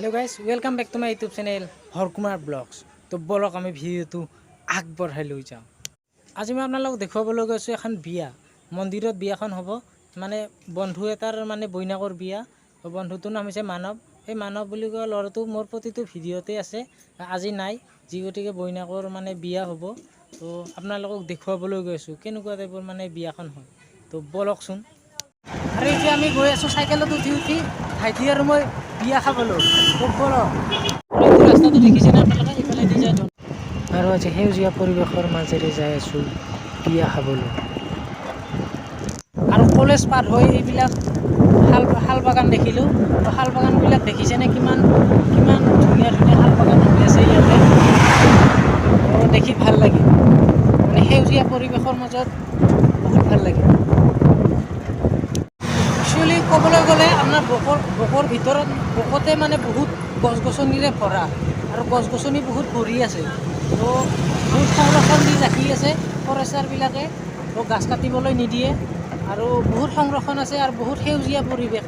Hello guys welcome back to my YouTube channel Harkumar blogs. तो बोलक आम भिडिओ आगबढ़ाई लै जाऊँ। आज मैं आपनालोक देखुवाबलै गैছোঁ एखन बिया मंदिर बियाखन हब माने बंधु एटार माने बइनाकर बिया। बंधुटोर नाम হৈছে मानव। এই मानव বুলি কোৱা ল'ৰাটো মোৰ প্ৰতিটো ভিডিঅ'তে আছে, আজি নাই যি গতিকে বইনাকৰ মানে বিয়া হ'ব। তো আপোনালোকক দেখুৱাবলৈ গৈছোঁ কেনেকুৱা টাইপৰ মানে বিয়াখন হয়। তো বলকচোন। আৰু এতিয়া আমি গৈ আছোঁ চাইকেলত উঠি ভাইটি আৰু মই বিয়া খাবলৈ। তো বলক ৰাস্তাটো দেখিছেনে আপোনালোকে এইফালেদি যায় আৰু আজি সেউজীয়া পৰিৱেশৰ মাজেৰে যাই আছোঁ বিয়া খাবলৈ। আৰু কলেজ পাৰ হৈ এইবিলাক শাল বাগান দেখিলোঁ। তো শাল বাগানবিলাক দেখিছেনে কিমান ধুনীয়া শাল বাগান হৈ আছে ইয়াতে। দেখি ভাল লাগে, মানে সেউজীয়া পৰিৱেশৰ মাজত বহুত ভাল লাগে। একচুৱেলি ক'বলৈ গ'লে আপোনাৰ বকৰ ভিতৰত বকতে মানে বহুত গছ গছনিৰে ভৰা আৰু গছ গছনি বহুত ভৰি আছে। তো বহুত সংৰক্ষণ দি ৰাখি আছে ফৰেষ্টাৰবিলাকে। তো গাছ কাটিবলৈ নিদিয়ে আৰু বহুত সংৰক্ষণ আছে আৰু বহুত সেউজীয়া পৰিৱেশ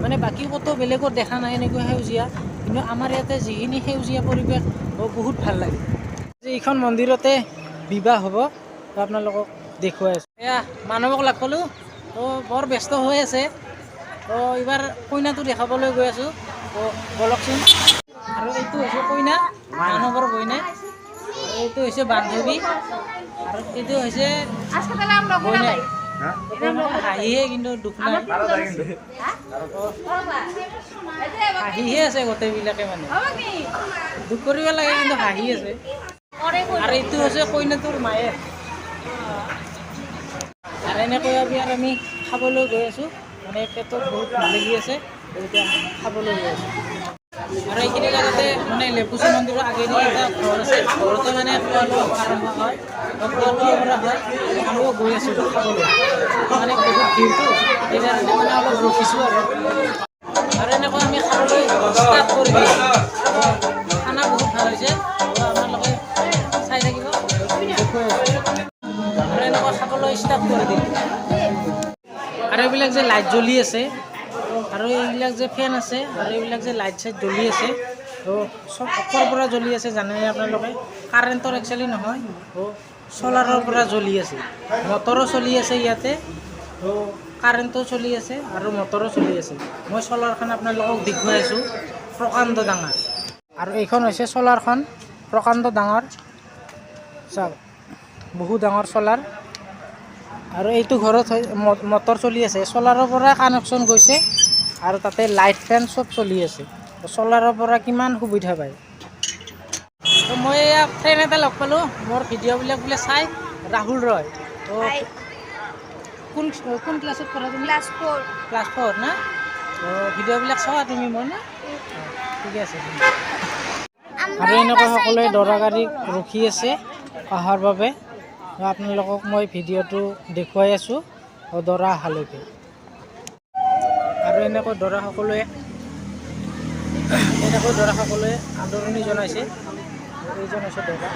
মানে বাকী ক'তো বেলেগত দেখা নাই এনেকুৱা সেউজীয়া, কিন্তু আমাৰ ইয়াতে যিখিনি সেউজীয়া পৰিৱেশ বহুত ভাল লাগে। এইখন মন্দিৰতে বিবাহ হ'ব, তো আপোনালোকক দেখুৱাই আছোঁ। এয়া মানৱক লগ পালোঁ, তো বৰ ব্যস্ত হৈ আছে। তো এইবাৰ কইনাটো দেখাবলৈ গৈ আছোঁ। তো বলকচোন। আৰু এইটো হৈছে কইনা, মানৱৰ বইনে। আৰু এইটো হৈছে বান্ধৱী আৰু এইটো হৈছে বইনে। হাঁহিহে কিন্তু দুখ নাই, হাঁহিহে আছে গোটেইবিলাকে মানে দুখ কৰিব লাগে কিন্তু হাঁহি আছে। আৰু এইটো হৈছে কইনাটোৰ মায়ে। আৰু এনেকৈ আমি খাবলৈ গৈ আছোঁ, মানে পেটত বহুত লাগি আছে, এতিয়া খাবলৈ গৈ আছোঁ। আৰু এইখিনি জেগাতে মানে লেপুচি মন্দিৰৰ আগেদি এটা ঘৰ আছে, ঘৰতে মানে খোৱা লোৱা আৰম্ভ হয়, খোৱা লোৱা কৰা হয়। আমিও গৈ আছোঁ খাবলৈ, মানে বহুত ভিৰটো সেইকাৰণে মানে অলপ ৰখিছোঁ আৰু এনেকৈ আমি খাবলৈ ষ্টাৰ্ট কৰি দিওঁ। খানা বহুত ভাল হৈছে, আপোনালোকে চাই থাকিব দেখুৱাই আছোঁ। আৰু এনেকৈ খাবলৈ ষ্টাৰ্ট কৰি দিম। আৰু এইবিলাক যে লাইট জ্বলি আছে আৰু এইবিলাক যে ফেন আছে আৰু এইবিলাক যে লাইট চাইট জ্বলি আছে, তো চব ক'ৰ পৰা জ্বলি আছে জানেনে আপোনালোকে? কাৰেণ্টৰ একচুৱেলি নহয়, চ'লাৰৰ পৰা জ্বলি আছে। মটৰো চলি আছে ইয়াতে, তো কাৰেণ্টো চলি আছে আৰু মটৰো চলি আছে। মই চ'লাৰখন আপোনালোকক দেখুৱাই আছোঁ, প্ৰকাণ্ড ডাঙৰ। আৰু এইখন হৈছে চ'লাৰখন, প্ৰকাণ্ড ডাঙৰ। চাওক বহুত ডাঙৰ চ'লাৰ। আৰু এইটো ঘৰত মটৰ চলি আছে, চ'লাৰৰ পৰা কানেকশ্যন গৈছে আৰু তাতে লাইট ফেন চব চলি আছে। চ'লাৰৰ পৰা কিমান সুবিধা পায়। তো মই এয়া ফ্ৰেণ্ড এটা লগ পালোঁ, মোৰ ভিডিঅ'বিলাক বোলে চাই, ৰাহুল ৰয়। তো কোন ক্লাছত পঢ়া তুমি? ক্লাছ 4 না? তো ভিডিঅ'বিলাক চোৱা তুমি মই না? ঠিকে আছে। আৰু এনেকৈ সকলোৱে দৰা গাড়ী ৰখি আছে অহাৰ বাবে। আপোনালোকক মই ভিডিঅ'টো দেখুৱাই আছোঁ দৰা অহালৈকে। আৰু এনেকৈ দৰা সকলোৱে আদৰণি জনাইছে। এইজন হৈছে দৰা।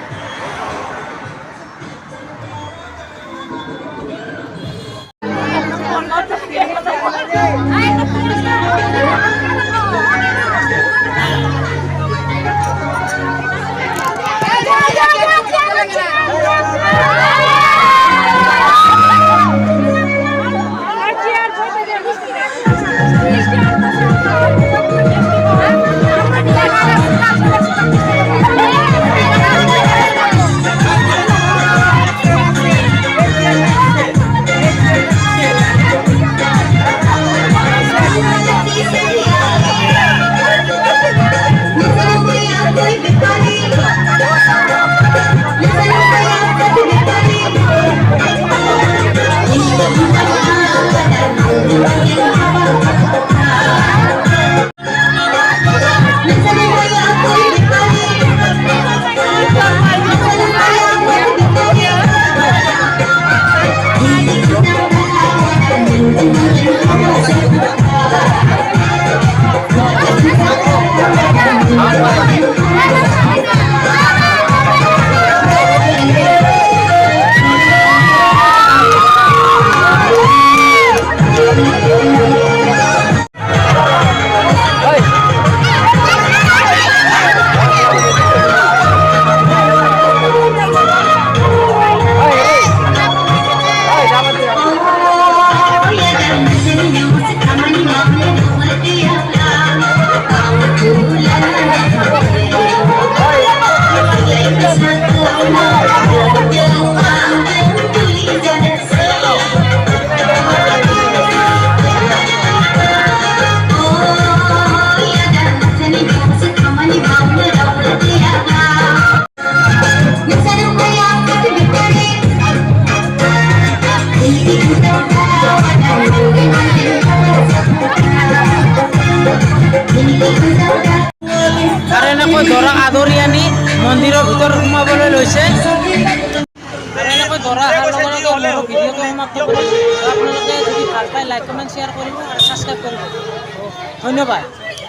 আৰু এনেকৈ দৰাক আদৰি আনি মন্দিৰৰ ভিতৰত সোমাবলৈ লৈছে। আৰু এনেকৈ দৰা অহাৰ লগে লগে মোৰ ভিডিঅ'টো সমাপ্ত কৰিম। আপোনালোকে যদি ভাল পায় লাইক কমেণ্ট শ্বেয়াৰ কৰিব আৰু ছাবস্ক্ৰাইব কৰিব। ধন্যবাদ।